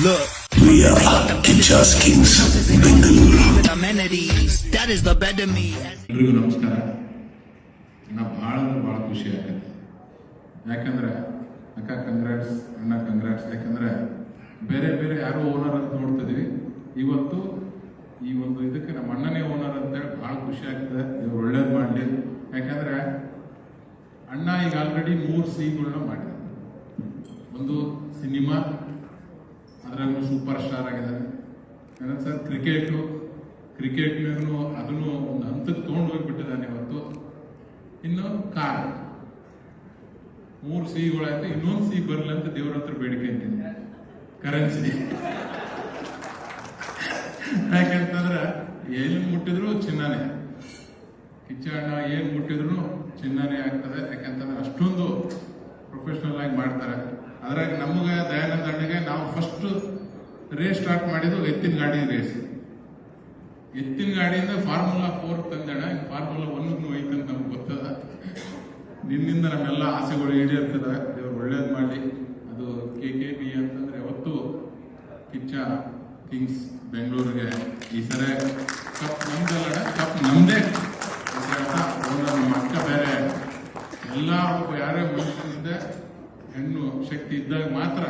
Look, We are Kichas Kings, Bengaluru. with amenities, that is the better me. ಎಲ್ರಿಗೂ ನಮಸ್ಕಾರ. ನಾ ಭಾಳ ಅಂದ್ರೆ ಭಾಳ ಖುಷಿ ಆಗತ್ತೆ. ಯಾಕಂದ್ರೆ ಅಕ್ಕ ಕಂಗ್ರಾಟ್ಸ್, ಅಣ್ಣ ಕಂಗ್ರಾಟ್ಸ್. ಯಾಕಂದ್ರೆ ಬೇರೆ ಬೇರೆ ಯಾರೋ ಓನರ್ ಅಂತ ನೋಡ್ತಿದ್ವಿ. ಇವತ್ತು ಈ ಒಂದು ಇದಕ್ಕೆ ನಮ್ಮ ಅಣ್ಣನೇ ಓನರ್ ಅಂತೇಳಿ ಭಾಳ ಖುಷಿ ಆಗ್ತದೆ. ಇವ್ರು ಒಳ್ಳೇದು ಮಾಡಲಿ. ಯಾಕಂದ್ರೆ ಅಣ್ಣ ಈಗ ಆಲ್ರೆಡಿ 3 ಸಿಗಳನ್ನ ಮಾಡಿದ. ಒಂದು ಸಿನಿಮಾ, ಅದ್ರಾಗೂ ಸೂಪರ್ ಸ್ಟಾರ್ ಆಗಿದ್ದಾರೆ. ಏನಂತ ಸರ್, ಕ್ರಿಕೆಟ್ನಾಗೂ ಅದನ್ನು ಒಂದು ಹಂತಕ್ಕೆ ತೊಗೊಂಡು ಹೋಗ್ಬಿಟ್ಟಿದ್ದಾನೆ ಇವತ್ತು. ಇನ್ನು ಕಾರ್ 3 ಸಿಗಳಾಯ್ತು. ಇನ್ನೊಂದು ಸಿ ಬರಲಿ ಅಂತ ದೇವ್ರ ಹತ್ರ ಬೇಡಿಕೆ ಅಂತೀನಿ. ಕರೆನ್ಸಿ. ಯಾಕಂತಂದ್ರೆ ಏನು ಮುಟ್ಟಿದ್ರು ಚಿನ್ನನೇ. ಕಿಚ್ಚ ಅಣ್ಣ ಏನು ಮುಟ್ಟಿದ್ರು ಚಿನ್ನನೇ ಆಗ್ತದೆ. ಯಾಕಂತಂದ್ರೆ ಅಷ್ಟೊಂದು ಪ್ರೊಫೆಷನಲ್ ಆಗಿ ಮಾಡ್ತಾರೆ. ಅದ್ರಾಗ ನಮಗೆ ದಯಾನಂದ ಅಣ್ಣಗೆ ನಾವು ಫಸ್ಟ್ ರೇಸ್ ಸ್ಟಾರ್ಟ್ ಮಾಡಿದ್ದು ಎತ್ತಿನ ಗಾಡಿ ರೇಸ್. ಎತ್ತಿನ ಗಾಡಿಯಿಂದ ಫಾರ್ಮುಲಾ 4 ತಂದಣ. ಫಾರ್ಮುಲಾ 1 ಐತಂತ ನಮ್ಗೆ ಗೊತ್ತದ. ನಿನ್ನಿಂದ ನಮ್ಮೆಲ್ಲ ಆಸೆಗಳು ಈಡೇರ್ತದ. ದೇವ್ರು ಒಳ್ಳೇದು ಮಾಡಲಿ. ಅದು KKB ಅಂತಂದ್ರೆ ಯಾವತ್ತು ಕಿಚ್ಚ ಕಿಂಗ್ಸ್ ಬೆಂಗಳೂರಿಗೆ ಈ ಸರಿ ಕಪ್ ನಮ್ದಲ್ಲ, ಕಪ್ ನಮ್ದೇ. ನಮ್ಮ ಅಕ್ಕ ಬೇರೆ ಎಲ್ಲ ಯಾರೇ ಮನುಷ್ಯನಿಂದ ಹೆಣ್ಣು ಶಕ್ತಿ ಇದ್ದಾಗ ಮಾತ್ರ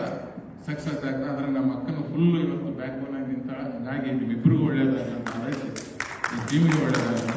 ಸಕ್ಸಸ್ ಆಗ್ತದೆ. ಆದ್ರೆ ನಮ್ಮ ಅಕ್ಕನ ಫುಲ್ ಇವತ್ತು ಬ್ಯಾಕ್ ಬೋನ್ ಆಗಿ ನಿಂತಾಳ. ಹಾಗಾಗಿ ನಿಮ್ಮಿಬ್ಬರಿಗೂ ಒಳ್ಳೇದಾಗಲ್ಲ ಅಂತ ಟೀಮಿಗೆ ಒಳ್ಳೇದಾಗಲ್ಲ.